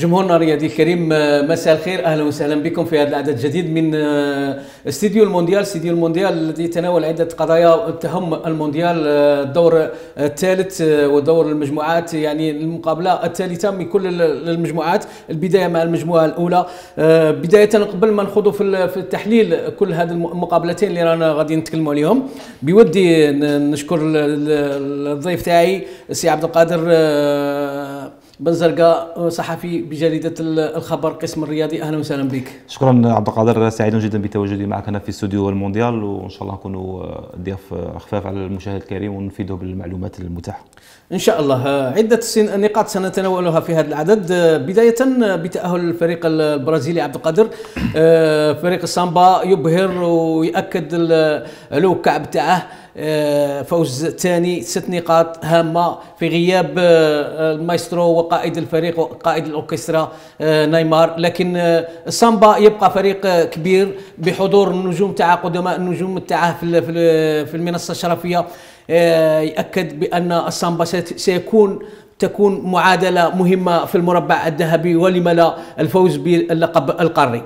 جمهورنا الرياضي الكريم، مساء الخير، اهلا وسهلا بكم في هذا العدد الجديد من استديو المونديال الذي يتناول عده قضايا تهم المونديال، الدور الثالث ودور المجموعات، يعني المقابله الثالثه من كل المجموعات. البدايه مع المجموعه الاولى. بدايه قبل ما نخوضوا في التحليل كل هذه المقابلتين اللي رانا غادي نتكلموا عليهم، بودي نشكر الضيف تاعي سي عبد القادر بن زرقاء، صحفي بجريدة الخبر قسم الرياضي. أهلا وسهلا بك. شكرا عبد القادر، سعيد جدا بتواجدي معك هنا في استوديو المونديال، وإن شاء الله نكونوا ضياف خفاف على المشاهد الكريم ونفيده بالمعلومات المتاحة إن شاء الله. عدة نقاط سنتناولها في هذا العدد، بداية بتأهل الفريق البرازيلي عبد القادر. فريق السامبا يبهر ويأكد له الكعب تاعه، فوز ثاني 6 نقاط هامة في غياب المايسترو وقائد الفريق وقائد الأوركسترا نيمار، لكن السامبا يبقى فريق كبير بحضور النجوم تاعه، قدماء النجوم تاعه في المنصة الشرفية. يأكد بأن السامبا تكون معادلة مهمة في المربع الذهبي، ولما لا الفوز باللقب القاري.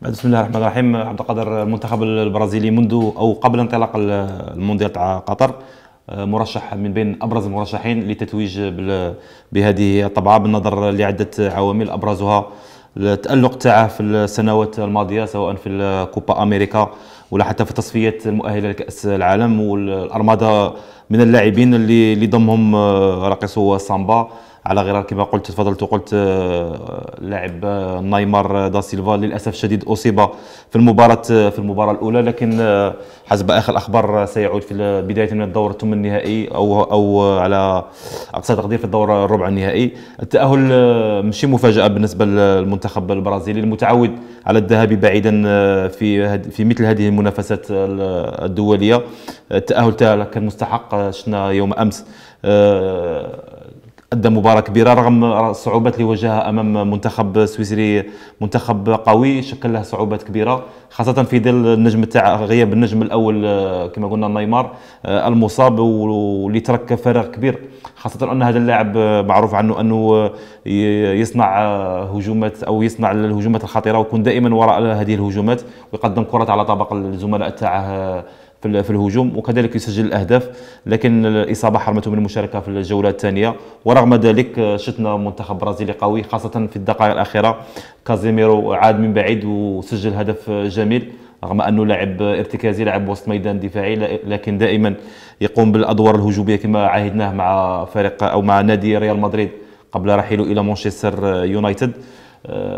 بسم الله الرحمن الرحيم. عبد القادر، المنتخب البرازيلي منذ او قبل انطلاق المونديال تاع قطر مرشح من بين ابرز المرشحين للتتويج بهذه الطبعه، بالنظر لعده عوامل ابرزها التألق تاعه في السنوات الماضيه، سواء في كوبا امريكا ولا حتى في تصفيات المؤهله لكاس العالم، والارماده من اللاعبين اللي ضمهم راقصو سامبا، على غرار كما قلت تفضلت وقلت اللاعب نيمار دا سيلفا للاسف الشديد اصيب في المباراه الاولى، لكن حسب اخر الاخبار سيعود في بدايه من الدور الثمن النهائي او على اقصى تقدير في الدور الربع النهائي. التاهل ماشي مفاجاه بالنسبه للمنتخب البرازيلي المتعود على الذهاب بعيدا في مثل هذه المنافسات الدوليه. التاهل تاعه كان مستحق. شفنا يوم امس أدى مباراة كبيرة رغم الصعوبات اللي واجهها أمام منتخب سويسري، منتخب قوي شكل له صعوبات كبيرة، خاصة في ظل النجم تاع غياب النجم الأول كما قلنا نيمار المصاب، واللي ترك فراغ كبير، خاصة أن هذا اللاعب معروف عنه أنه يصنع هجومات أو يصنع الهجومات الخطيرة، ويكون دائما وراء هذه الهجومات ويقدم كرات على طبق الزملاء تاعه في الهجوم، وكذلك يسجل الاهداف، لكن الاصابه حرمته من المشاركه في الجوله الثانيه. ورغم ذلك شفنا منتخب برازيلي قوي، خاصه في الدقائق الاخيره كازيميرو عاد من بعيد وسجل هدف جميل، رغم انه لاعب ارتكازي، لاعب وسط ميدان دفاعي، لكن دائما يقوم بالادوار الهجوميه كما عاهدناه مع فريق او مع نادي ريال مدريد قبل رحيله الى مانشستر يونايتد.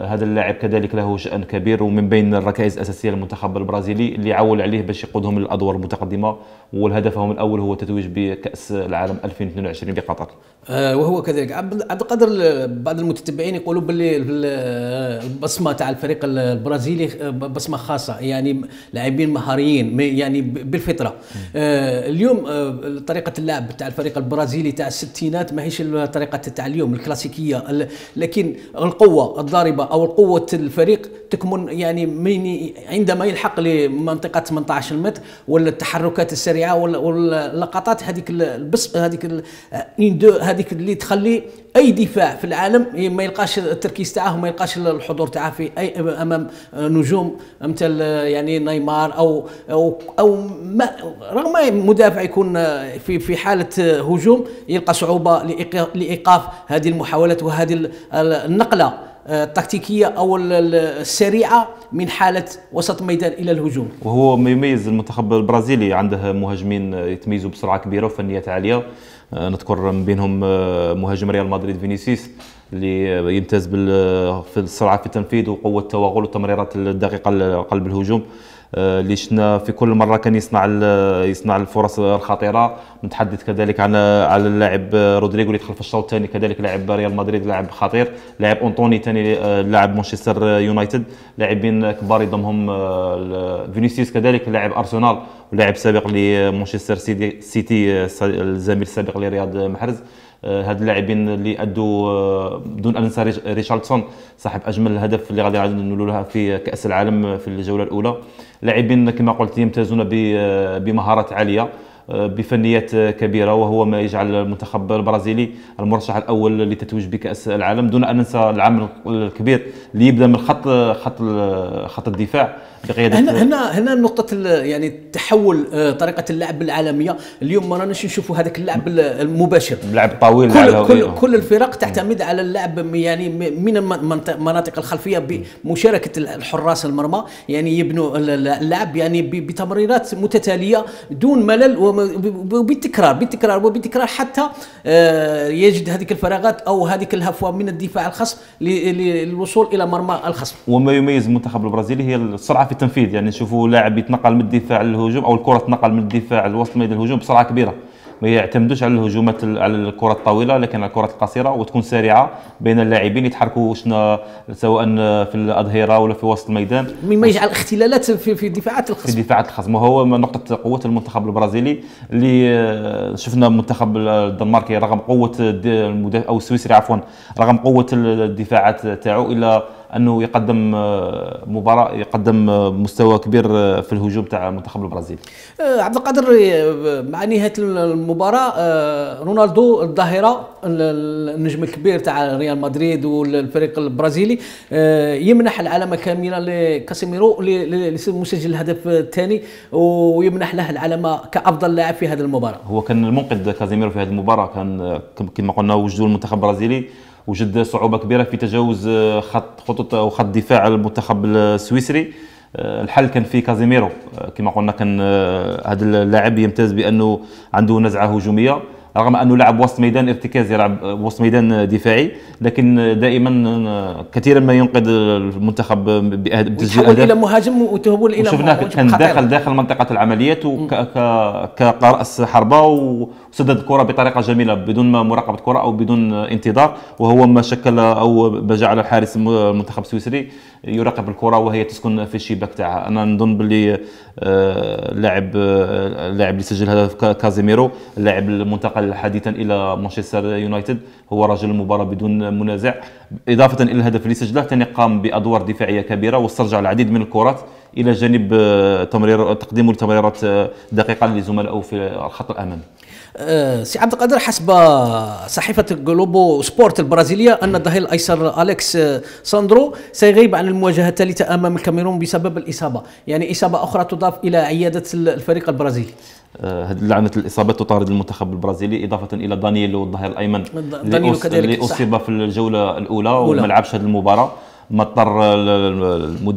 هذا اللاعب كذلك له شأن كبير، ومن بين الركائز الأساسية للمنتخب البرازيلي اللي عول عليه باش يقودهم للأدوار المتقدمة، والهدفهم الأول هو التتويج بكأس العالم 2022 بقطر. وهو كذلك عبد القادر، بعض المتتبعين يقولوا باللي البصمة تاع الفريق البرازيلي بصمة خاصة، يعني لاعبين مهاريين يعني بالفطرة. اليوم طريقة اللعب تاع الفريق البرازيلي تاع الستينات ماهيش الطريقة تاع اليوم الكلاسيكية، لكن القوة الضاربة أو قوة الفريق تكمن يعني عندما يلحق لمنطقة 18 متر، ولا التحركات السريعة واللقطات هذيك اللي تخلي اي دفاع في العالم ما يلقاش التركيز تاعه وما يلقاش الحضور تاعه في اي امام نجوم مثل يعني نيمار او ما، رغم مدافع يكون في حاله هجوم يلقى صعوبه لايقاف هذه المحاولات وهذه النقله التكتيكيه او السريعه من حاله وسط ميدان الى الهجوم. وهو ما يميز المنتخب البرازيلي، عنده مهاجمين يتميزوا بسرعه كبيره وفنيات عاليه. نذكر من بينهم مهاجم ريال مدريد فينيسيوس اللي يمتاز في السرعه في التنفيذ وقوه التوغل والتمريرات الدقيقه لقلب الهجوم، اللي شفنا في كل مره كان يصنع الفرص الخطيره. نتحدث كذلك عن اللاعب رودريغو اللي دخل في الشوط الثاني، كذلك لاعب ريال مدريد، لاعب خطير. لاعب أنطوني ثاني لاعب مانشستر يونايتد، لاعبين كبار يضمهم فينيسيوس، كذلك لاعب ارسنال ولاعب سابق لمانشستر سيتي، الزميل السابق لرياض محرز. هاد اللاعبين اللي ادوا بدون ان ننسى ريشارلسون صاحب اجمل هدف اللي غادي نقولوا لها في كاس العالم في الجوله الاولى. لاعبين كما قلت يمتازون بمهارات عاليه، بفنيات كبيره، وهو ما يجعل المنتخب البرازيلي المرشح الاول للتتويج بكاس العالم. دون ان ننسى العامل الكبير اللي يبدا من خط الدفاع بقياده. هنا نقطه يعني التحول، طريقه اللعب العالميه اليوم ما راناش نشوفوا هذاك اللعب المباشر، اللعب الطويل. كل الفرق تعتمد على اللعب يعني من المناطق الخلفيه بمشاركه الحراس المرمى، يعني يبنوا اللعب يعني بتمريرات متتاليه دون ملل وبالتكرار حتى يجد هذه الفراغات او هذه الهفوه من الدفاع الخصم للوصول الى مرمى الخصم. وما يميز المنتخب البرازيلي هي السرعه في التنفيذ، يعني نشوفوا لاعب يتنقل من الدفاع للهجوم او الكره تنقل من الدفاع لوسط ميدان الهجوم بسرعه كبيره، ما يعتمدوش على الهجومات على الكرات الطويله لكن على الكرات القصيره، وتكون سريعه بين اللاعبين يتحركوا سواء في الاظهره ولا في وسط الميدان، مما يجعل اختلالات في دفاعات الخصم. في دفاعات الخصم، وهو نقطه قوه المنتخب البرازيلي اللي شفنا المنتخب الدنماركي رغم قوه او السويسري عفوا، رغم قوه الدفاعات تاعو الا انه يقدم مستوى كبير في الهجوم تاع المنتخب البرازيلي. عبد القادر، مع نهايه المباراه رونالدو الظاهره النجم الكبير تاع ريال مدريد والفريق البرازيلي يمنح العلامه كامله لكاسيميرو لمسجل الهدف الثاني، ويمنح له العلامه كافضل لاعب في هذه المباراه. هو كان المنقذ كازيميرو في هذه المباراه، كان كما قلنا وجدوا المنتخب البرازيلي وجد صعوبه كبيره في تجاوز خطوط او خط دفاع المنتخب السويسري. الحل كان في كازيميرو، كما قلنا كان هذا اللاعب يمتاز بانه عنده نزعه هجوميه، رغم انه لعب وسط ميدان ارتكاز، يلعب وسط ميدان دفاعي، لكن دائما كثيرا ما ينقذ المنتخب بتسجيل اهداف الى مهاجم وتهول الى شفناه كان داخل منطقه العمليات كراس حربه وسدد الكره بطريقه جميله بدون مراقبه كره او بدون انتظار، وهو ما شكل او ما جعل الحارس المنتخب السويسري يراقب الكره وهي تسكن في الشباك تاعها. انا نظن باللي اللاعب اللي سجل هدف كازيميرو، اللاعب المنتقل حديثا الى مانشستر يونايتد، هو رجل المباراه بدون منازع، اضافه الى الهدف اللي سجله ثاني قام بادوار دفاعيه كبيره واسترجع العديد من الكرات الى جانب تقديمه لتمريرات دقيقه لزملائه في الخط الامامي. سي عبد القادر، حسب صحيفة جلوبو سبورت البرازيلية أن الظهير الأيسر أليكس ساندرو سيغيب عن المواجهة الثالثة أمام الكاميرون بسبب الإصابة، يعني إصابة أخرى تضاف إلى عيادة الفريق البرازيلي. هذه لعنة الإصابات تطارد المنتخب البرازيلي، إضافة إلى دانييلو الظهير الأيمن اللي أصيب في الجولة الأولى وما لعبش هذه المباراة، ما اضطر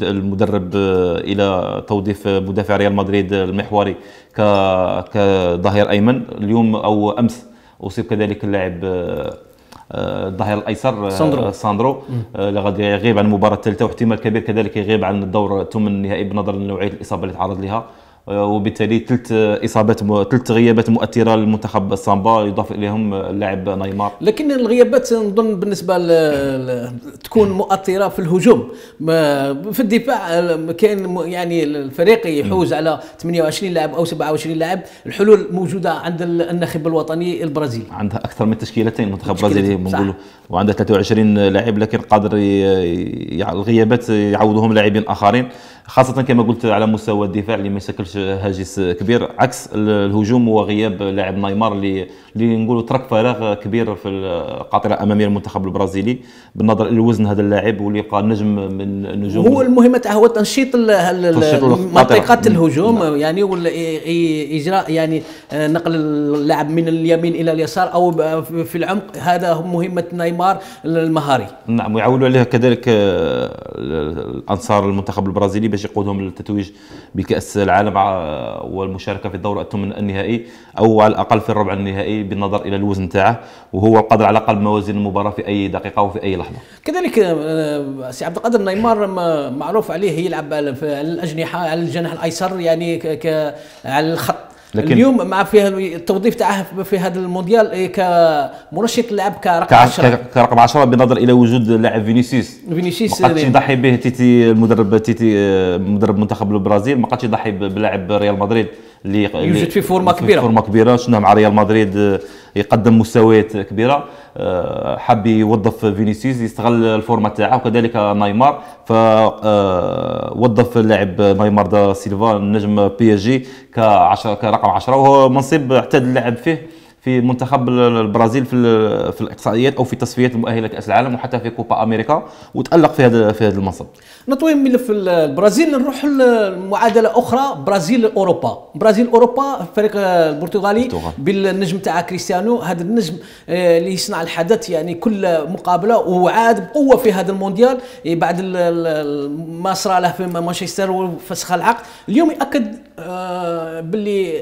المدرب الى توظيف مدافع ريال مدريد المحوري كظهير ايمن. اليوم او امس اصيب كذلك اللاعب الظهير الايسر ساندرو غادي يغيب عن المباراه الثالثه، واحتمال كبير كذلك يغيب عن الدور الثمن النهائي بنظر لنوعيه الاصابه اللي تعرض لها، وبالتالي ثلاث غيابات مؤثره للمنتخب السامبا يضاف اليهم اللاعب نيمار. لكن الغيابات نظن بالنسبه تكون مؤثره في الهجوم، في الدفاع كاين يعني الفريق يحوز على 28 لاعب او 27 لاعب، الحلول موجوده عند الناخب الوطني البرازيلي، عندها اكثر من تشكيلتين المنتخب البرازيلي بنقولوا، وعندها 23 لاعب، لكن قادر الغيابات يعوضهم لاعبين اخرين، خاصة كما قلت على مستوى الدفاع اللي ما يشكلش هاجس كبير، عكس الهجوم وغياب لاعب نيمار اللي نقولوا ترك فراغ كبير في القاطرة الأمامية للمنتخب البرازيلي بالنظر إلى وزن هذا اللاعب، واللي يبقى نجم من النجوم. هو المهمة تاعه هو تنشيط منطقة الهجوم، يعني ولا إجراء يعني نقل اللاعب من اليمين إلى اليسار أو في العمق، هذا مهمة نيمار المهاري. نعم، ويعولوا عليها كذلك الأنصار المنتخب البرازيلي باش يقودهم للتتويج بكأس العالم والمشاركة في الدور الثمن النهائي أو على الأقل في الربع النهائي بالنظر إلى الوزن تاعه، وهو قادر على قلب موازين المباراة في أي دقيقة وفي أي لحظة. كذلك سي عبد القادر، نيمار معروف عليه يلعب على الأجنحة، على الجناح الأيسر، يعني على الخط، لكن اليوم مع فيها التوظيف تاعه في هذا المونديال كمنشط اللعب كرقم 10 بالنظر الى وجود لاعب فينيسيوس ما قدش يضحي به مدرب منتخب البرازيل، ما قدش يضحي بلاعب ريال مدريد اللي يوجد في فورمه كبيره، فورمه كبيره. شفناه مع ريال مدريد يقدم مستويات كبيره، حب يوظف فينيسيوس يستغل الفورمه تاعه، وكذلك نيمار، فوظف اللاعب نيمار دا سيلفا النجم بي اس جي كرقم 10، وهو منصب اعتاد اللعب فيه في منتخب البرازيل في الاقصائيات او في التصفيات المؤهله لكاس العالم وحتى في كوبا امريكا، وتالق في هذا المنصب. نطوي ملف البرازيل، نروح لمعادله اخرى، برازيل اوروبا. برازيل اوروبا الفريق البرتغالي بالنجم تاع كريستيانو، هذا النجم اللي يصنع الحدث يعني كل مقابله، وعاد بقوه في هذا المونديال بعد ما صرا له في مانشستر وفسخ العقد. اليوم ياكد باللي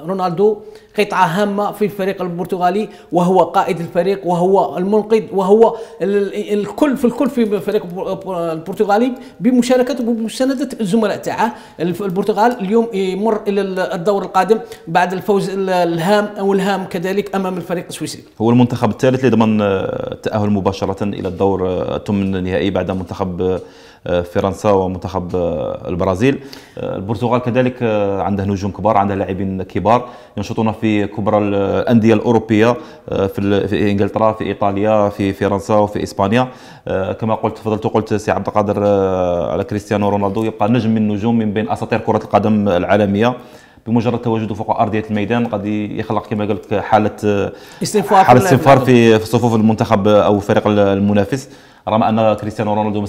رونالدو قطعة هامة في الفريق البرتغالي، وهو قائد الفريق وهو المنقذ وهو الكل في الفريق البرتغالي، بمشاركته وبمساندة الزملاء تاعه. البرتغال اليوم يمر إلى الدور القادم بعد الفوز الهام كذلك أمام الفريق السويسري. هو المنتخب الثالث اللي ضمن التأهل مباشرة إلى الدور الثمن النهائي بعد منتخب فرنسا ومنتخب البرازيل. البرتغال كذلك عنده نجوم كبار، عنده لاعبين كبار ينشطون في كبرى الانديه الاوروبيه في انجلترا، في ايطاليا، في فرنسا وفي اسبانيا. كما قلت سي عبد القادر على كريستيانو رونالدو، يبقى نجم من نجوم من بين اساطير كره القدم العالميه. بمجرد تواجده فوق ارضيه الميدان قد يخلق كما قلت حاله استنفار في صفوف المنتخب او الفريق المنافس. رغم ان كريستيانو رونالدو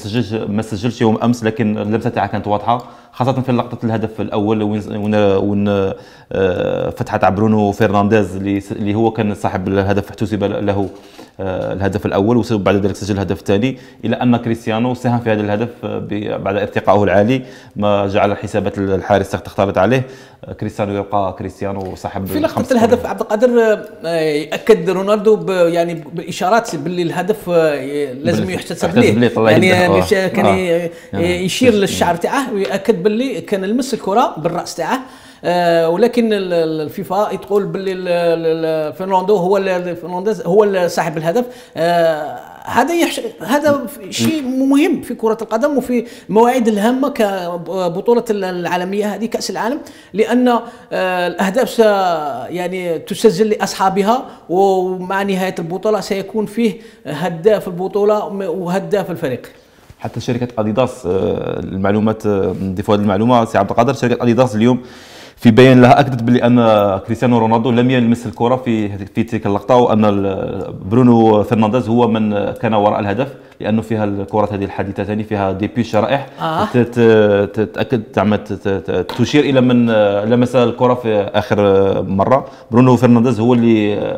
ما سجلش يوم امس، لكن اللمسه تاعها كانت واضحه، خاصه في لقطه الهدف الاول وين فتحت على برونو فرنانديز اللي هو كان صاحب الهدف، احتسب له الهدف الاول وبعد ذلك سجل الهدف الثاني، الى ان كريستيانو ساهم في هذا الهدف بعد ارتقائه العالي ما جعل حسابات الحارس تختلط عليه. كريستيانو يبقى كريستيانو صاحب في لقطه الهدف. عبد القادر ياكد رونالدو يعني بالاشارات باللي الهدف لازم يحتسب ليه، يعني كان يشير للشعر تاعه ويأكد باللي كان لمس الكره بالراس تاعه. ولكن الفيفا تقول باللي فرنانديز هو صاحب الهدف. هذا شيء مهم في كرة القدم وفي المواعيد الهامة كبطولة العالمية هذه كأس العالم، لأن الأهداف يعني تسجل لأصحابها، ومع نهاية البطولة سيكون فيه هداف البطولة وهداف الفريق. حتى شركة اديداس، المعلومات نضيف هذه المعلومة سي عبد القادر، شركة اديداس اليوم في بيان لها اكدت بلي ان كريستيانو رونالدو لم يلمس الكره في تلك اللقطه، وان برونو فرنانديز هو من كان وراء الهدف، لانه فيها الكرات هذه الحديثتان فيها دي بي شرائح تتاكد تشير الى من لمس الكره في اخر مره. برونو فرنانديز هو اللي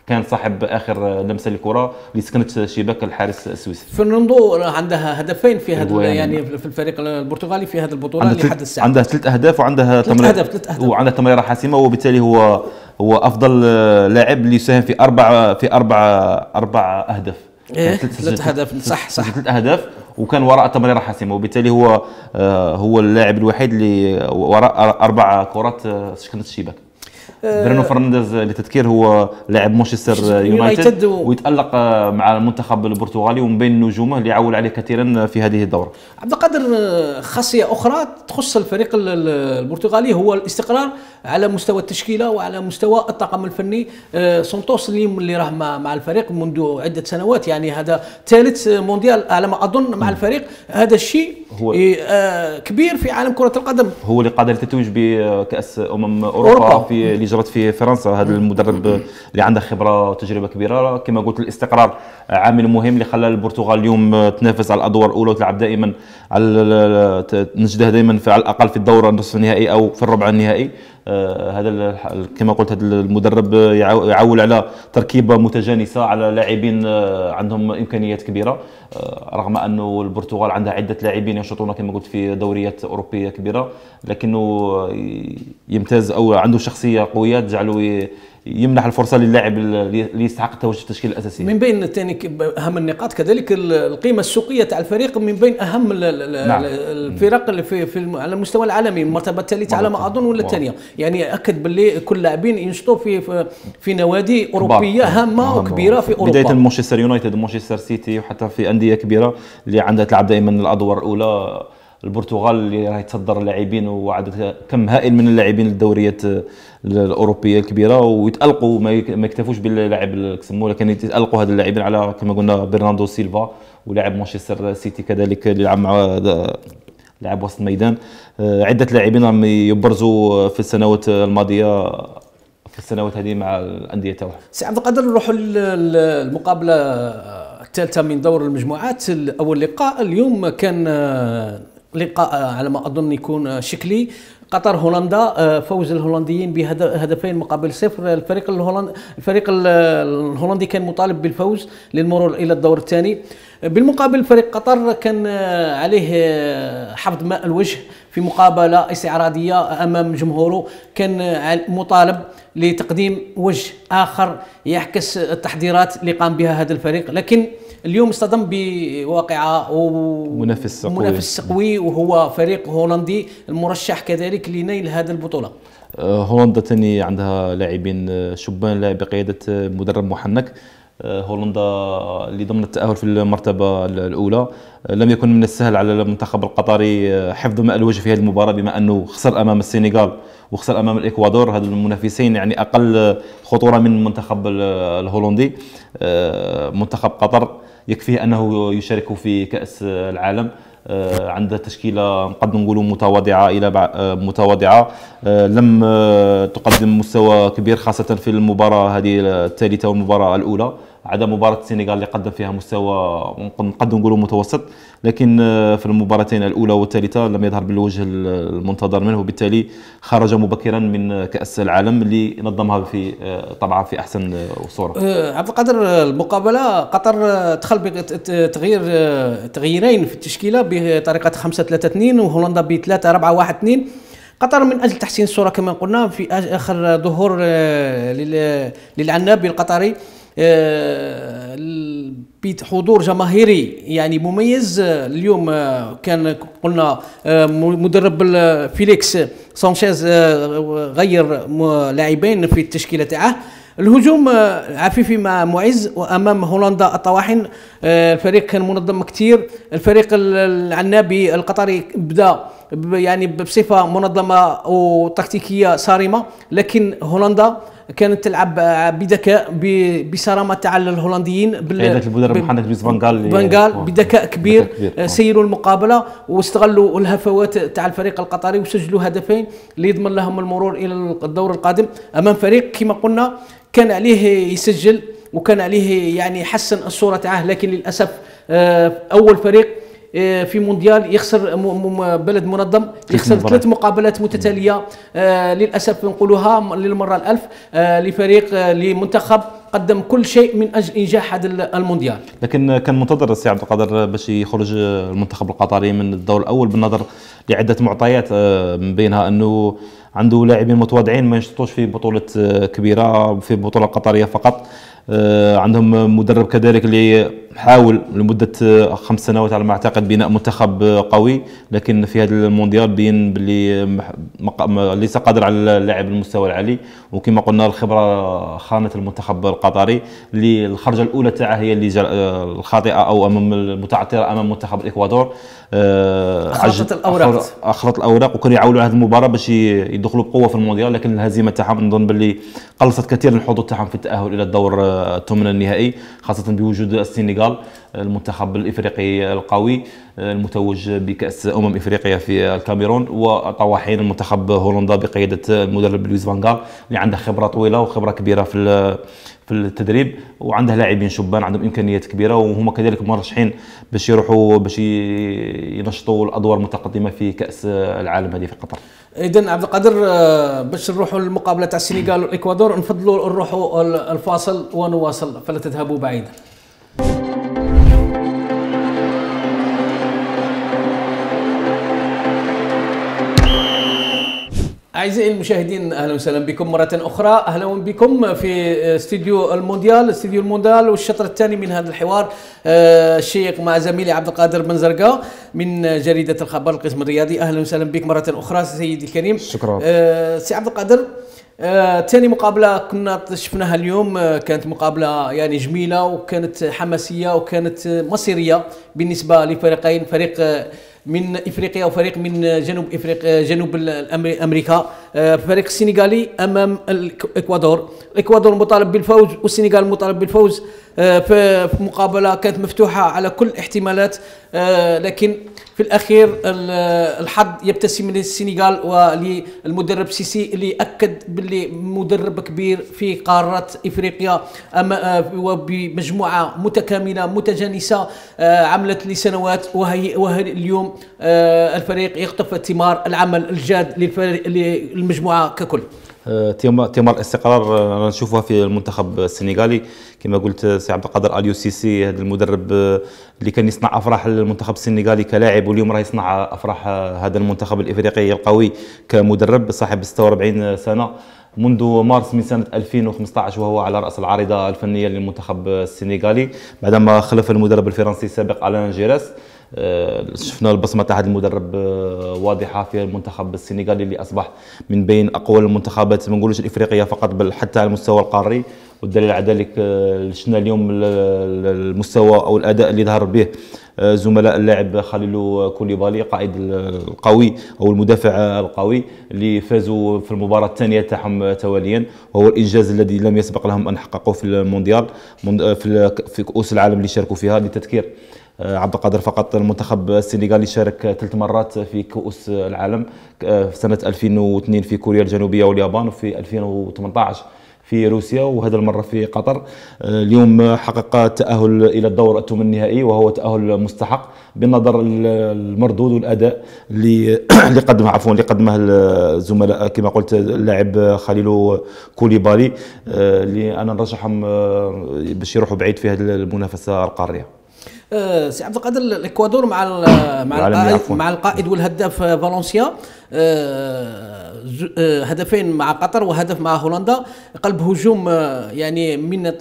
كان صاحب اخر لمسه للكره اللي سكنت شباك الحارس السويسري. فرناندو عندها هدفين في هذا يعني في الفريق البرتغالي في هذه البطوله لحد الساعه، عندها 3 اهداف وعندها وعندها تمريره حاسمه، وبالتالي هو افضل لاعب اللي يساهم في اربع اهداف. 3 أهداف صح 3 أهداف وكان وراء تمريره حاسمه، وبالتالي هو اللاعب الوحيد اللي وراء 4 كرات سكنت الشباك. برونو فرنانديز للتذكير هو لاعب مانشستر يونايتد ويتألق مع المنتخب البرتغالي، ومن بين نجومه اللي عول عليه كثيرا في هذه الدورة. عبد القادر، خاصية أخرى تخص الفريق البرتغالي هو الاستقرار على مستوى التشكيلة وعلى مستوى الطاقم الفني. سانتوس اللي راه مع الفريق منذ عدة سنوات، يعني هذا ثالث مونديال على ما أظن مع الفريق. هذا الشيء كبير في عالم كرة القدم. هو اللي قادر للتتويج بكأس أوروبا اللي جرت في فرنسا. هذا المدرب اللي عنده خبرة وتجربة كبيرة. كما قلت الاستقرار عامل مهم اللي خلى البرتغال اليوم تنافس على الأدوار الأولى وتلعب دائما على نجدها دائما على الأقل في الدورة النصف النهائي أو في الربع النهائي. هذا كما قلت هذا المدرب يعول على تركيبه متجانسه على لاعبين عندهم امكانيات كبيره، رغم انه البرتغال عندها عده لاعبين ينشطون كما قلت في دوريات اوروبيه كبيره، لكنه يمتاز او عنده شخصيه قويه تجعله يمنح الفرصه للاعب اللي يستحق التواجد في التشكيله الاساسيه. من بين ثاني اهم النقاط كذلك القيمه السوقيه تاع الفريق من بين اهم الفرق اللي على المستوى العالمي، المرتبه الثالثه على ما اظن ولا الثانيه، يعني اكد باللي كل لاعبين ينشطوا في نوادي اوروبيه هامه وكبيره في اوروبا، بدايه مانشستر يونايتد ومانشستر سيتي وحتى في انديه كبيره اللي عندها تلعب دائما الادوار الاولى. البرتغال اللي راهي تصدر اللاعبين وعدد كم هائل من اللاعبين للدوريات الاوروبيه الكبيره، ويتالقوا ما يكتفوش باللاعب كسموه، لكن يتالقوا هذا اللاعبين على كما قلنا برناردو سيلفا ولاعب مانشستر سيتي كذلك اللي يلعب مع لاعب وسط الميدان. عده لاعبين راهم يبرزوا في السنوات الماضيه في السنوات هذه مع الانديه تاعهم. سي عبد القادر، نروحوا للمقابله الثالثه من دور المجموعات. اول لقاء اليوم كان لقاء على ما اظن يكون شكلي، قطر هولندا، فوز الهولنديين بهدفين مقابل صفر. الفريق الهولندي كان مطالب بالفوز للمرور الى الدور الثاني. بالمقابل فريق قطر كان عليه حفظ ماء الوجه في مقابله استعراضيه امام جمهوره، كان مطالب لتقديم وجه اخر يعكس التحضيرات اللي قام بها هذا الفريق، لكن اليوم اصطدم بواقعه منافس قوي وهو فريق هولندي المرشح كذلك لنيل هذه البطوله. هولندا ثاني عندها لاعبين شبان لاعب بقياده مدرب محنك. هولندا اللي ضمن التأهل في المرتبة الأولى. لم يكن من السهل على المنتخب القطري حفظ ماء الوجه في هذه المباراة، بما أنه خسر أمام السنغال وخسر أمام الإكوادور، هذا المنافسين يعني أقل خطورة من المنتخب الهولندي. منتخب قطر يكفيه أنه يشارك في كأس العالم، عنده تشكيله نقدر نقولوا متواضعه الى متواضعه، لم تقدم مستوى كبير خاصه في المباراه هذه الثالثه والمباراه الاولى، عدا مباراه السنغال اللي قدم فيها مستوى نقدر نقولوا متوسط، لكن في المباراتين الاولى والثالثه لم يظهر بالوجه المنتظر منه، وبالتالي خرج مبكرا من كاس العالم اللي نظمها في طبعا في احسن صوره. عبد القادر، المقابله قطر دخل بتغييرين في التشكيله بطريقه 5-3-2 وهولندا ب 3-4-1-2. قطر من اجل تحسين الصوره كما قلنا في اخر ظهور للعنابي القطري بحضور جماهيري يعني مميز. اليوم كان قلنا مدرب فيليكس سانشيز غير لاعبين في التشكيله تاعه. الهجوم عفيفي مع معز، وامام هولندا الطواحن. الفريق كان منظم كثير. الفريق العنابي القطري بدا يعني بصفه منظمه وتكتيكيه صارمه، لكن هولندا كانت تلعب بذكاء بصرامه تاع الهولنديين قيادة المدرب محمد لويس فانغال بذكاء كبير. سيروا المقابله واستغلوا الهفوات تاع الفريق القطري وسجلوا هدفين ليضمن لهم المرور الى الدور القادم امام فريق كما قلنا كان عليه يسجل وكان عليه يعني يحسن الصوره تاعه، لكن للاسف اول فريق في مونديال يخسر بلد منظم يخسر 3 مقابلات متتاليه، للاسف نقولها للمره الألف لفريق لمنتخب قدم كل شيء من اجل انجاح هذا المونديال. لكن كان منتظر السي عبد القادر باش يخرج المنتخب القطري من الدور الاول بالنظر لعده معطيات، من بينها انه عنده لاعبين متواضعين ما يشترطوش في بطوله كبيره، في البطوله القطريه فقط. عندهم مدرب كذلك اللي حاول لمده 5 سنوات على ما اعتقد بناء منتخب قوي، لكن في هذا المونديال بين باللي ليس قادر على اللعب المستوى العالي، وكما قلنا الخبره خانت المنتخب القطري اللي الخرجه الاولى تاعه هي اللي الخاطئه او امام المتعثره امام منتخب الاكوادور. اخرت الاوراق وكانوا يعولوا هذه المباراه باش يدخلوا بقوه في المونديال، لكن الهزيمه تاعهم نظن باللي قلصت كثير من الحظوظ تاعهم في التاهل الى الدور الثمن النهائي، خاصه بوجود السنغال المنتخب الافريقي القوي المتوج بكاس افريقيا في الكاميرون، وطواحين المنتخب هولندا بقياده المدرب لويس فانغال اللي عنده خبره طويله وخبره كبيره في التدريب، وعنده لاعبين شبان عندهم امكانيات كبيره، وهما كذلك مرشحين باش يروحوا باش ينشطوا الادوار المتقدمه في كاس العالم هذه في قطر. اذا عبد القادر، باش نروحوا للمقابله تاع السنغال والاكوادور نفضلوا نروحوا الفاصل ونواصل، فلا تذهبوا بعيدا. أعزائي المشاهدين، أهلا وسهلا بكم مرة أخرى. أهلا بكم في استديو المونديال والشطر الثاني من هذا الحوار الشيق مع زميلي عبد القادر بن زرقاء من جريدة الخبر القسم الرياضي. أهلا وسهلا بك مرة أخرى سيدي الكريم. شكرا. سي عبد القادر، ثاني مقابلة كنا شفناها اليوم كانت مقابلة يعني جميلة وكانت حماسية وكانت مصيرية بالنسبة لفريقين، فريق من افريقيا وفريق من جنوب افريقيا جنوب امريكا. الفريق السنغالي امام الاكوادور. الاكوادور مطالب بالفوز والسنغال مطالب بالفوز في مقابله كانت مفتوحه على كل الاحتمالات، لكن في الاخير الحظ يبتسم للسنغال وللمدرب سيسي اللي اكد باللي مدرب كبير في قاره افريقيا وبمجموعه متكامله متجانسه عملت لسنوات، وهي اليوم الفريق يقطف ثمار العمل الجاد للمجموعه ككل. ثمار الاستقرار نشوفها في المنتخب السنغالي كما قلت سي عبد القادر. اليو سيسي هذا المدرب اللي كان يصنع افراح المنتخب السنغالي كلاعب، واليوم راه يصنع افراح هذا المنتخب الافريقي القوي كمدرب صاحب 46 سنه. منذ مارس من سنة 2015 وهو على رأس العارضة الفنية للمنتخب السنغالي بعدما خلف المدرب الفرنسي السابق ألان جيراس. شفنا البصمة تاع هذا المدرب واضحة في المنتخب السنغالي اللي أصبح من بين أقوى المنتخبات ما نقولوش الإفريقية فقط بل حتى على المستوى القاري. والدليل على ذلك شفنا اليوم المستوى أو الأداء اللي ظهر به زملاء اللاعب خليلو كوليبالي قائد القوي او المدافع القوي اللي فازوا في المباراه الثانيه تاعهم تواليا، وهو الانجاز الذي لم يسبق لهم ان حققوه في المونديال في كؤوس العالم اللي شاركوا فيها. لتذكير عبد القادر فقط المنتخب السنغالي شارك 3 مرات في كؤوس العالم، في سنه 2002 في كوريا الجنوبيه واليابان، وفي 2018 في روسيا، وهذا المرة في قطر. اليوم حقق التأهل إلى الدور الثمن النهائي وهو تأهل مستحق بالنظر المردود والأداء اللي قدمه الزملاء كما قلت اللاعب خليلو كوليبالي اللي أنا نرشحهم باش يروحوا بعيد في هذه المنافسة القارية. سي عبد القادر الاكوادور مع القائد والهداف فالنسيا، هدفين مع قطر وهدف مع هولندا. قلب هجوم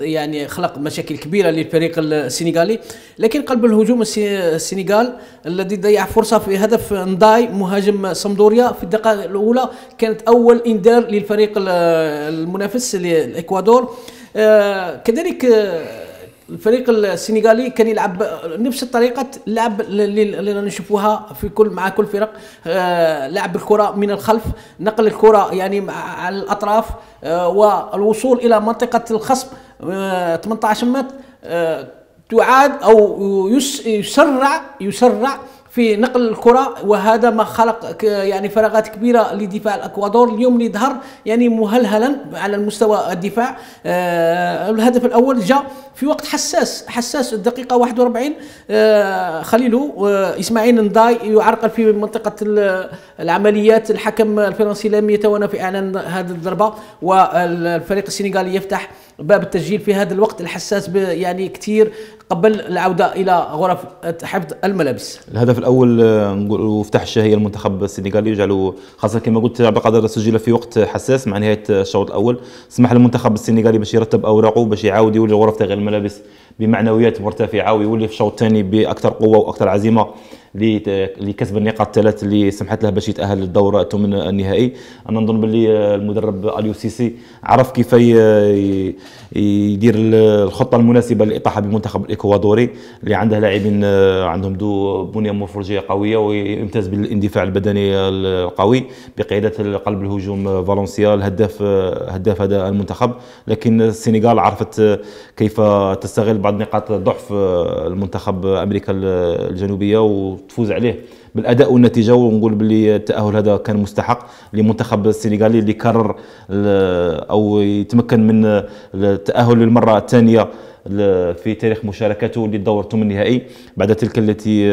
يعني خلق مشاكل كبيره للفريق السنغالي، لكن قلب الهجوم السنغال الذي ضيع فرصه في هدف نداي مهاجم سامدوريا في الدقائق الاولى كانت اول انذار للفريق المنافس للاكوادور. كذلك الفريق السنغالي كان يلعب نفس طريقة اللعب اللي نشوفوها مع كل فرق، لعب الكرة من الخلف، نقل الكرة يعني على الأطراف والوصول إلى منطقة الخصم 18 متر، تعاد أو يسرع في نقل الكرة، وهذا ما خلق يعني فراغات كبيرة لدفاع الأكوادور اليوم اللي ظهر يعني مهلهلا على المستوى الدفاع. الهدف الأول جاء في وقت حساس الدقيقة 41، خليلو إسماعيل نداي يعرقل في منطقة العمليات، الحكم الفرنسي لم يتوانى في إعلان هذه الضربة، والفريق السنغالي يفتح باب التسجيل في هذا الوقت الحساس يعني كثير قبل العودة إلى غرف حفظ الملابس. الهدف الأول نقولوا فتح الشهية المنتخب السنغالي وجعلوا خاصة كما قلت عبد القادر سجل في وقت حساس مع نهاية الشوط الأول، سمح للمنتخب السنغالي باش يرتب أوراقه باش يعاود يولي غرف تغيير الملابس بمعنويات مرتفعة ويولي في الشوط الثاني بأكثر قوة وأكثر عزيمة لكسب النقاط الثلاث اللي سمحت له باش يتأهل للدور الثمن النهائي. أنا نظن باللي المدرب اليو سيسي عرف كيف يدير الخطة المناسبة للإطاحة بالمنتخب الإكوادوري اللي عنده لاعبين عندهم بنية مورفولوجية قوية ويمتاز بالاندفاع البدني القوي بقيادة قلب الهجوم فالنسيا الهداف هذا المنتخب. لكن السنغال عرفت كيف تستغل بعض نقاط ضعف المنتخب أمريكا الجنوبية وتفوز عليه بالاداء والنتيجه، ونقول باللي التاهل هذا كان مستحق لمنتخب السنغالي اللي كرر او يتمكن من التاهل للمره الثانيه في تاريخ مشاركته للدور الثمن النهائي بعد تلك التي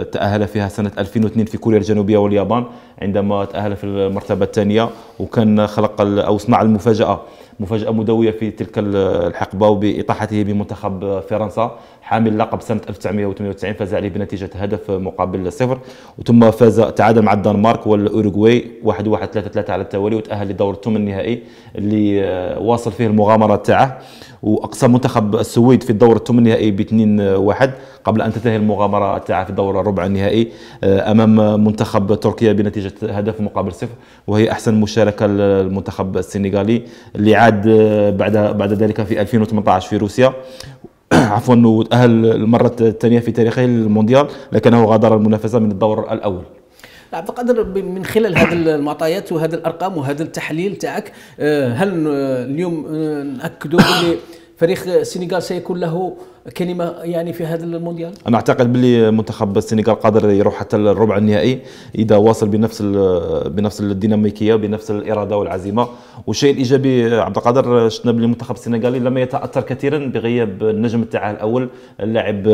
تأهل فيها سنة 2002 في كوريا الجنوبية واليابان عندما تأهل في المرتبة الثانية، وكان خلق أو صنع المفاجأة مفاجأة مدوية في تلك الحقبة وبإطاحته بمنتخب فرنسا حامل لقب سنة 1998 فاز عليه بنتيجة هدف مقابل 0، وثم تعادل مع الدنمارك والأوروغواي 1-1 3-3 على التوالي وتأهل لدور الثمن النهائي اللي واصل فيه المغامرة تاعه، واقصى منتخب السويد في الدور الثمن النهائي ب2-1 قبل ان تنتهي المغامره تاعه في الدور الربع النهائي امام منتخب تركيا بنتيجه هدف مقابل 0، وهي احسن مشاركه للمنتخب السنغالي اللي عاد بعد ذلك في 2018 في روسيا عفوا وتأهل المرة الثانية في تاريخه للمونديال، لكنه غادر المنافسة من الدور الأول. عبد القادر، من خلال هذه المعطيات وهذه الارقام وهذا التحليل تاعك، هل اليوم ناكدوا بلي فريق السنغال سيكون له كلمه يعني في هذا المونديال؟ انا اعتقد باللي منتخب السنغال قادر يروح حتى الربع النهائي اذا واصل بنفس الديناميكيه وبنفس الاراده والعزيمه. والشيء الايجابي عبد القادر، شفنا باللي المنتخب السنغالي لم يتاثر كثيرا بغياب النجم تاعه الاول اللاعب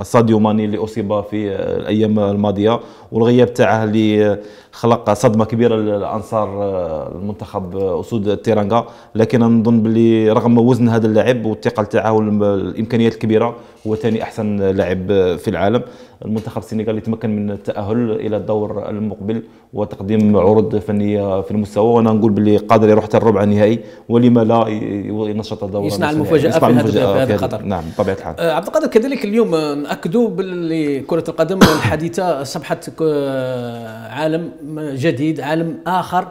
ساديو ماني اللي اصيب في الايام الماضيه، والغياب تاعه اللي خلق صدمه كبيره لانصار المنتخب اسود التيرانغا. لكن نظن باللي رغم وزن هذا اللاعب والثقل تاعه والامكانيات الكبيره هو ثاني احسن لاعب في العالم. المنتخب السنغالي يتمكن من التاهل الى الدور المقبل وتقديم عروض فنيه في المستوى، وانا نقول باللي قادر يروح حتى الربع النهائي، ولما لا ينشط الدور، يصنع المفاجاه في هذا الخطر. نعم بطبيعه الحال. عبد القادر، كذلك اليوم ناكدوا باللي كره القدم الحديثه صبحت عالم جديد، عالم اخر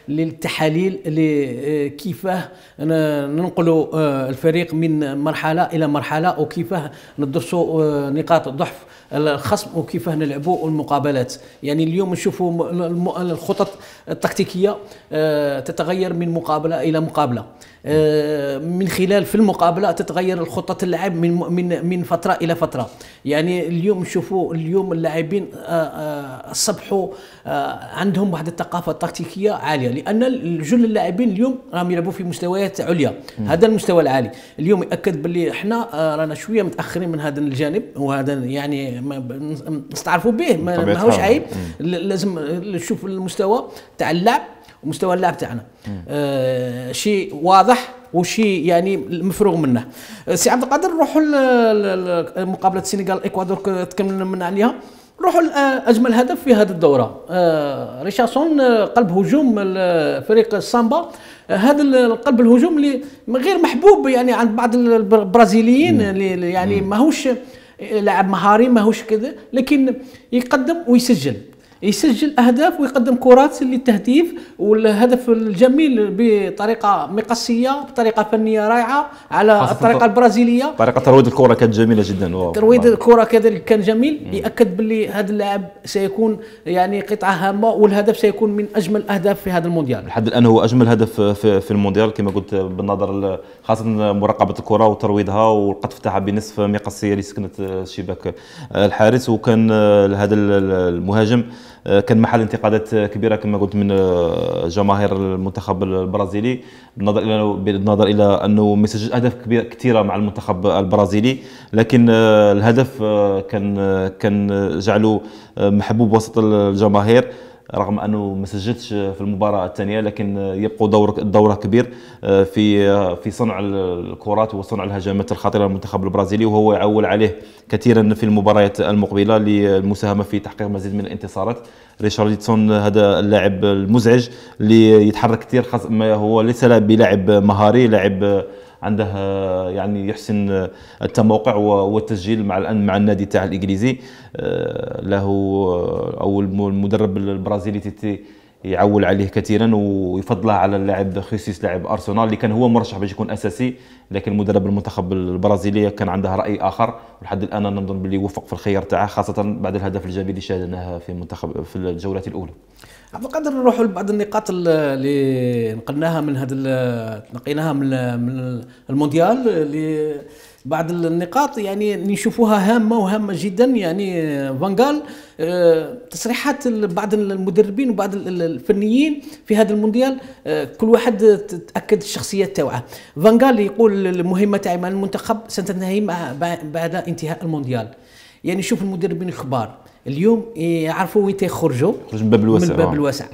للتحاليل لكيفاه ننقلوا الفريق من مرحله الى مرحله، وكيفاه ندرسوا نقاط ضعف الخصم وكيفاه نلعبوا المقابلات. يعني اليوم نشوفوا الخطط التكتيكيه تتغير من مقابله الى مقابله، من خلال في المقابله تتغير الخطط اللعب من فتره الى فتره. يعني اليوم نشوفوا اللاعبين اصبحوا عندهم واحد الثقافه التكتيكيه عاليه، لان جل اللاعبين اليوم راهم يلعبوا في مستويات عليا. هذا المستوى العالي اليوم ياكد باللي احنا رانا شويه متاخرين من هذا الجانب، وهذا يعني نستعرفوا به، ماهوش عيب. لازم نشوف المستوى تاع اللعب ومستوى اللعب تاعنا شيء واضح وشيء يعني مفروغ منه. سي عبد القادر، نروحوا لمقابله السنغال الاكوادور تكلمنا من عليها. نروحوا اجمل هدف في هذه الدوره، ريشارسون قلب هجوم فريق السامبا. هذا القلب الهجوم اللي غير محبوب يعني عند بعض البرازيليين، اللي يعني ماهوش لاعب مهاري، ماهوش كذا، لكن يقدم ويسجل اهداف ويقدم كرات للتهديف، والهدف الجميل بطريقه مقصيه، بطريقه فنيه رائعه على الطريقه البرازيليه. طريقه ترويض الكره كانت جميله جدا، ترويض الكره كذلك كان جميل. ياكد باللي هذا اللاعب سيكون يعني قطعه هامه، والهدف سيكون من اجمل الاهداف في هذا المونديال. لحد الان هو اجمل هدف في المونديال كما قلت، بالنظر خاصه مراقبه الكره وترويضها والقطف تاعها بنصف مقصيه اللي سكنت شباك الحارس. وكان هذا المهاجم كان محل انتقادات كبيره كما قلت من جماهير المنتخب البرازيلي، بالنظر الى انه ما سجل اهداف كثيره مع المنتخب البرازيلي، لكن الهدف كان جعله محبوب وسط الجماهير، رغم انه ما سجلتش في المباراه الثانيه، لكن يبقى دوره كبير في صنع الكرات وصنع الهجمات الخطيره للمنتخب البرازيلي، وهو يعول عليه كثيرا في المباريات المقبله للمساهمه في تحقيق مزيد من الانتصارات. ريشارلسون هذا اللاعب المزعج اللي يتحرك كثير، خاصه ما هو ليس بلاعب مهاري، لاعب عنده يعني يحسن التموقع والتسجيل مع النادي تاع الانجليزي له، او المدرب البرازيلي تيتي يعول عليه كثيرا ويفضله على اللاعب خيسيس لاعب ارسنال اللي كان هو مرشح باش يكون اساسي، لكن مدرب المنتخب البرازيلي كان عنده راي اخر، ولحد الان نظن باللي وفق في الخيار تاعه، خاصه بعد الهدف الجميل اللي شاهدناه في الجولات الاولى. عبد القادر، نروحوا لبعض النقاط اللي نقلناها نقيناها من المونديال، اللي بعض النقاط يعني نشوفوها هامه جدا. يعني فانغال، تصريحات بعض المدربين وبعض الفنيين في هذا المونديال، كل واحد تاكد الشخصيه تاعه. فانغال يقول المهمه تاعي مع المنتخب ستنتهي بعد انتهاء المونديال. يعني شوف المدربين الكبار اليوم يعرفوا وين يخرجوا من الباب الواسع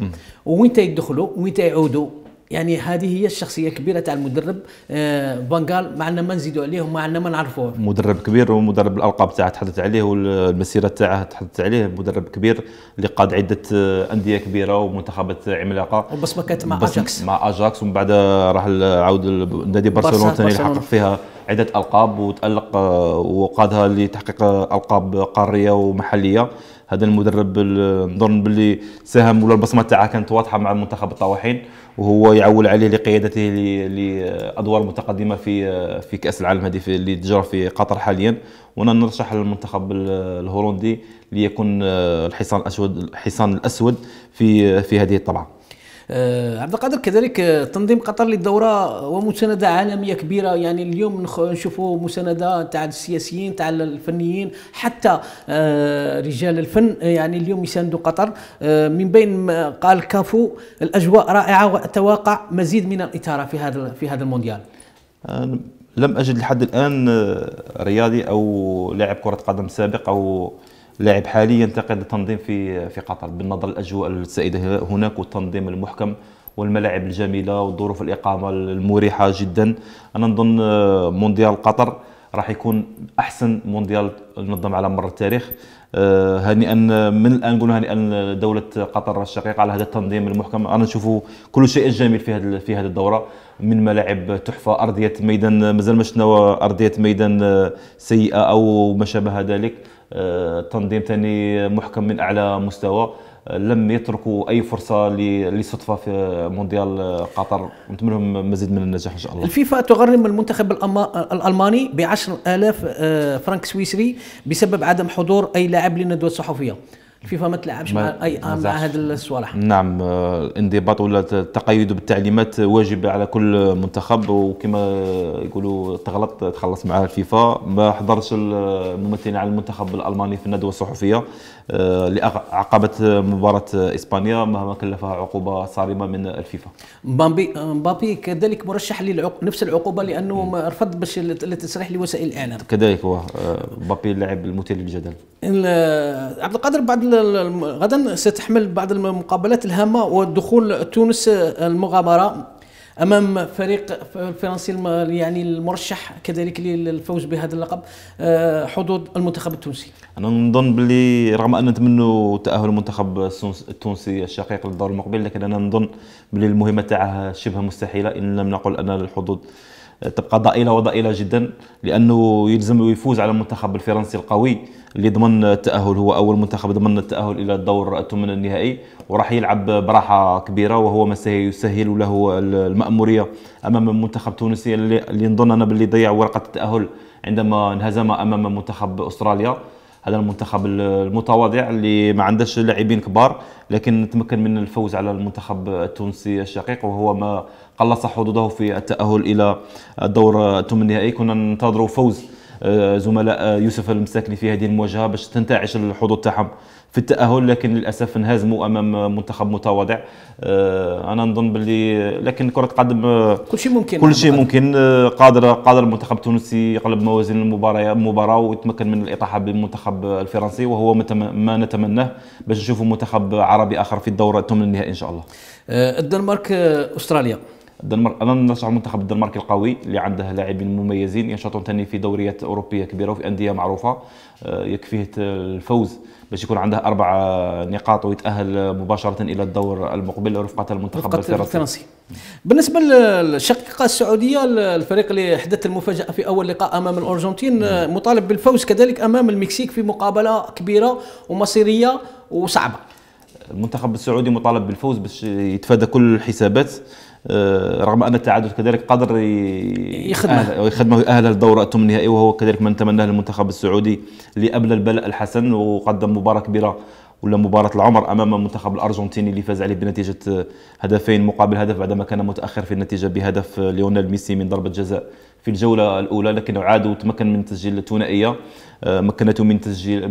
وين يدخلوا وين يعودوا. يعني هذه هي الشخصيه الكبيره تاع المدرب فانغال، ما عندنا ما نزيدوا عليه وما عندنا ما نعرفوه. مدرب كبير، ومدرب الالقاب تاعه تحدثت عليه والمسيره تاعه تحدثت عليه، مدرب كبير اللي قاد عده انديه كبيره ومنتخبات عملاقه، وبصمه كانت مع اجاكس ومن بعد راح عاود نادي برشلونه ثاني اللي حقق فيها عده القاب وتالق وقادها لتحقيق القاب قاريه ومحليه. هذا المدرب نظن باللي ساهم ولا البصمه تاعها كانت واضحه مع المنتخب الطواحين، وهو يعول عليه لقيادته لادوار متقدمه في كاس العالم هذه اللي تجرى في قطر حاليا. وانا نرشح المنتخب الهولندي ليكون الحصان الاسود في هذه الطلعه. عبد القادر، كذلك تنظيم قطر للدوره ومسانده عالميه كبيره، يعني اليوم نشوفوا مسانده تاع السياسيين تاع الفنيين حتى رجال الفن، يعني اليوم يساندوا قطر. من بين ما قال كافو الاجواء رائعه واتوقع مزيد من الاثاره في هذا المونديال. لم اجد لحد الان رياضي او لاعب كره قدم سابق او لاعب حالي ينتقد التنظيم في قطر بالنظر للاجواء السائده هناك والتنظيم المحكم والملاعب الجميله وظروف الاقامه المريحه جدا. انا نظن مونديال قطر راح يكون احسن مونديال نظم على مر التاريخ. هنيئا من الان نقول هنيئا دوله قطر الشقيقه على هذا التنظيم المحكم. انا نشوف كل شيء جميل في هذه الدوره، من ملاعب تحفه، ارضيه ميدان مازال ما شفنا ارضيه ميدان سيئه او ما شابه ذلك، تنظيم ثاني محكم من اعلى مستوى. لم يتركوا اي فرصه للصدفه في مونديال قطر، نتمنى لهم مزيد من النجاح ان شاء الله. الفيفا تغرم المنتخب الالماني ب10,000 فرنك سويسري بسبب عدم حضور اي لاعب للندوه الصحفيه. الفيفا ما تلعبش مع هذا الصوالح. نعم، الانضباط ولا التقيد بالتعليمات واجب على كل منتخب، وكما يقولوا تغلط تخلص مع الفيفا. ما حضرش الممثلين على المنتخب الالماني في الندوه الصحفيه لعقبه مباراه اسبانيا، مهما كلفها عقوبه صارمه من الفيفا. مبابي كذلك مرشح لنفس العقوبه لانه رفض باش التصريح لوسائل الاعلام. كذلك هو مبابي اللاعب المثير للجدل. عبد القادر، بعد غدا ستحمل بعض المقابلات الهامه ودخول تونس المغامره امام فريق الفرنسي يعني المرشح كذلك للفوز بهذا اللقب، حظوظ المنتخب التونسي. انا نظن باللي رغم ان نتمنوا تاهل المنتخب التونسي الشقيق للدور المقبل، لكن انا نظن باللي المهمه تاعها شبه مستحيله ان لم نقل ان الحظوظ تبقى ضئيله وضئيله جدا، لانه يلزم يفوز على المنتخب الفرنسي القوي اللي ضمن التاهل، هو اول منتخب ضمن التاهل الى الدور الثمن النهائي، وراح يلعب براحه كبيره، وهو ما سيسهل له المأموريه امام المنتخب التونسي اللي نظن انا باللي ضيع ورقه التاهل عندما انهزم امام منتخب استراليا. هذا المنتخب المتواضع اللي ما عندهش لاعبين كبار، لكن تمكن من الفوز على المنتخب التونسي الشقيق، وهو ما قلص حظوظه في التأهل إلى الدور الثمن النهائي. كنا ننتظروا فوز زملاء يوسف المساكني في هذه المواجهة باش تنتعش الحظوظ تاعهم في التأهل، لكن للأسف انهزموا أمام منتخب متواضع. أنا نظن باللي لكن كرة قدم كل شيء ممكن. قادر المنتخب التونسي يقلب موازين المباراة ويتمكن من الإطاحة بالمنتخب الفرنسي، وهو ما نتمناه باش نشوفوا منتخب عربي آخر في الدور الثمن النهائي إن شاء الله. الدنمارك أستراليا. الدنمارك، انا نرشح المنتخب الدنماركي القوي اللي عنده لاعبين مميزين ينشطون ثاني في دوريات اوروبيه كبيره وفي انديه معروفه. يكفيه الفوز باش يكون عنده 4 نقاط ويتاهل مباشره الى الدور المقبل رفقه المنتخب الفرنسي. بالنسبه للشقيقه السعوديه، الفريق اللي حدث المفاجاه في اول لقاء امام الارجنتين مطالب بالفوز كذلك امام المكسيك في مقابله كبيره ومصيريه وصعبه. المنتخب السعودي مطالب بالفوز باش يتفادى كل الحسابات، رغم ان التعادل كذلك قدر يخدمه ويأهل للدور الثمن النهائي، وهو كذلك ما نتمناه للمنتخب السعودي اللي قبل البلاء الحسن وقدم مباراه كبيره ولا مباراه العمر امام المنتخب الارجنتيني اللي فاز عليه بنتيجه 2 مقابل هدف بعدما كان متاخر في النتيجه بهدف ليونيل ميسي من ضربه جزاء في الجوله الاولى، لكنه عاد وتمكن من تسجيل الثنائيه مكنته من تسجيل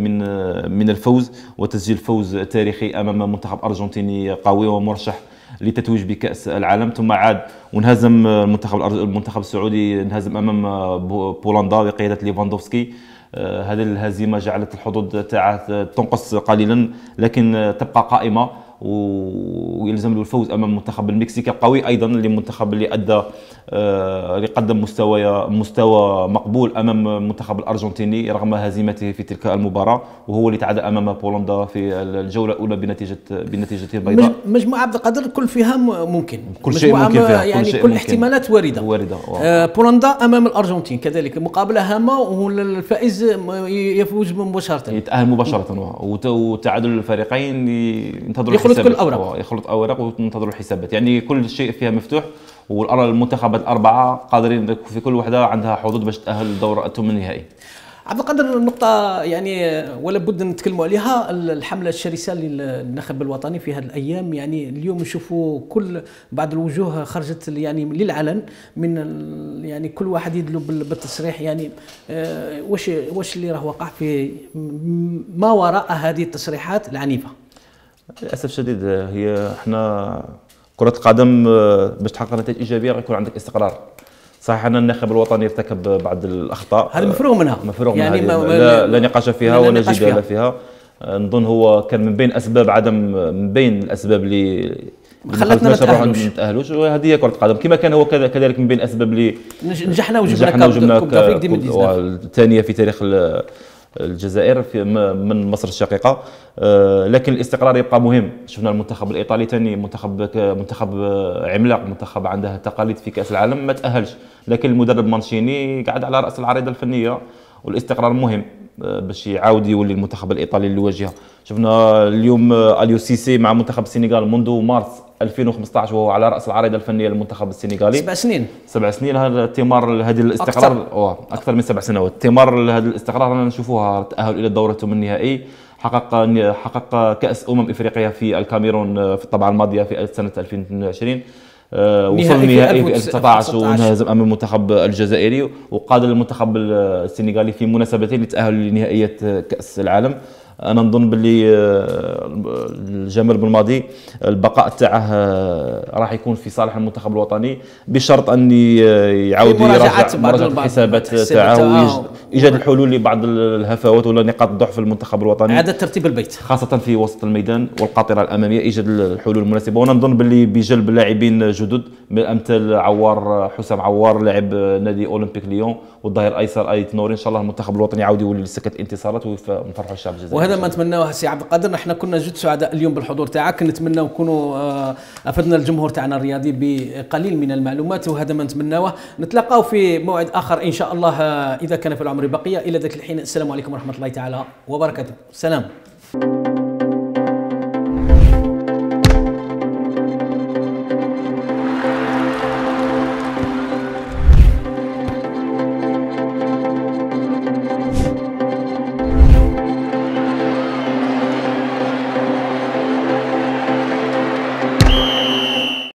من الفوز وتسجيل فوز تاريخي امام منتخب ارجنتيني قوي ومرشح لتتويج بكأس العالم. ثم عاد وانهزم المنتخب السعودي، انهزم امام بولندا بقياده ليفاندوفسكي. هذه الهزيمه جعلت الحظوظ تاعه تنقص قليلا، لكن تبقى قائمه ويلزم له الفوز امام المنتخب المكسيكي القوي ايضا، المنتخب اللي ادى اللي قدم مستوى مقبول امام المنتخب الارجنتيني رغم هزيمته في تلك المباراه، وهو اللي تعادل امام بولندا في الجوله الاولى بنتيجه بيضاء. مجموعه عبد القادر كل فيها ممكن، كل شيء ممكن فيها، يعني كل احتمالات وارده. بولندا امام الارجنتين كذلك مقابله هامه، والفائز يفوز مباشره، يتاهل مباشره، وتعادل الفريقين ينتظروا يخلط كل الاوراق، يخلط اوراق وينتظروا الحسابات. يعني كل شيء فيها مفتوح، والمنتخبات الاربعه قادرين في كل وحده عندها حظوظ باش تاهل لدور الثمن النهائي. عبد القادر، النقطة يعني ولا بد نتكلموا عليها، الحملة الشرسة للنخب الوطني في هذه الأيام. يعني اليوم نشوفوا كل بعض الوجوه خرجت يعني للعلن من يعني كل واحد يدلو بالتصريح. يعني واش اللي راه وقع في ما وراء هذه التصريحات العنيفة؟ للأسف الشديد هي احنا كرة القدم باش تحقق نتائج إيجابية غيكون عندك استقرار. صحيح أن الناخب الوطني ارتكب بعض الأخطاء، هذا مفروغ منها، مفروغ يعني منها، لا نقاش فيها ولا جدال فيها. نظن هو كان من بين الأسباب اللي خلتنا ما نتأهلوش، وهذه هي كرة القدم. كما كان هو كذلك من بين الأسباب اللي نجحنا وجبنا كوب دافريك 2019 الثانية في تاريخ الجزائر من مصر الشقيقة. لكن الاستقرار يبقى مهم. شفنا المنتخب الإيطالي ثاني منتخب عملاق، منتخب عنده تقاليد في كأس العالم ما تأهلش، لكن المدرب مانشيني قاعد على رأس العريضة الفنية، والاستقرار مهم باش يعاود يولي المنتخب الإيطالي اللي واجهه. شفنا اليوم اليو سيسي مع منتخب السنغال منذ مارس 2015 وهو على رأس العريضة الفنية للمنتخب السنغالي. 7 سنين هذا ثمار هذا الاستقرار أكثر من 7 سنوات. ثمار هذا الاستقرار رانا نشوفوها، التأهل إلى الدورة الثمن النهائي، حقق كأس إفريقيا في الكاميرون في الطبعة الماضية في سنة 2022، وصل النهائي في 2019 وانهزم امام المنتخب الجزائري، وقاد المنتخب السنغالي في مناسبتين للتأهل لنهائيات كأس العالم. انا نظن باللي الجمال بالماضي البقاء تاعه راح يكون في صالح المنتخب الوطني، بشرط ان يعاود يراجع الحسابات تاعه وايجاد الحلول لبعض الهفوات ولا نقاط الضعف في المنتخب الوطني، اعاده ترتيب البيت خاصه في وسط الميدان والقاطره الاماميه، ايجاد الحلول المناسبه. وانا نظن باللي بجلب لاعبين جدد امثال حسام عوار لاعب نادي اولمبيك ليون، والظهير الايسر ايت نوري، ان شاء الله المنتخب الوطني يعاود يولي لسكه انتصارات ونفرحوا الشعب الجزائري. وهذا ما نتمناه سي عبد القادر. نحن كنا جد سعداء اليوم بالحضور تاعك، نتمنى نكونوا افدنا الجمهور تاعنا الرياضي بقليل من المعلومات، وهذا ما نتمناه. نتلاقاو في موعد اخر ان شاء الله اذا كان في العمر بقيه. الى ذاك الحين السلام عليكم ورحمه الله تعالى وبركاته. سلام.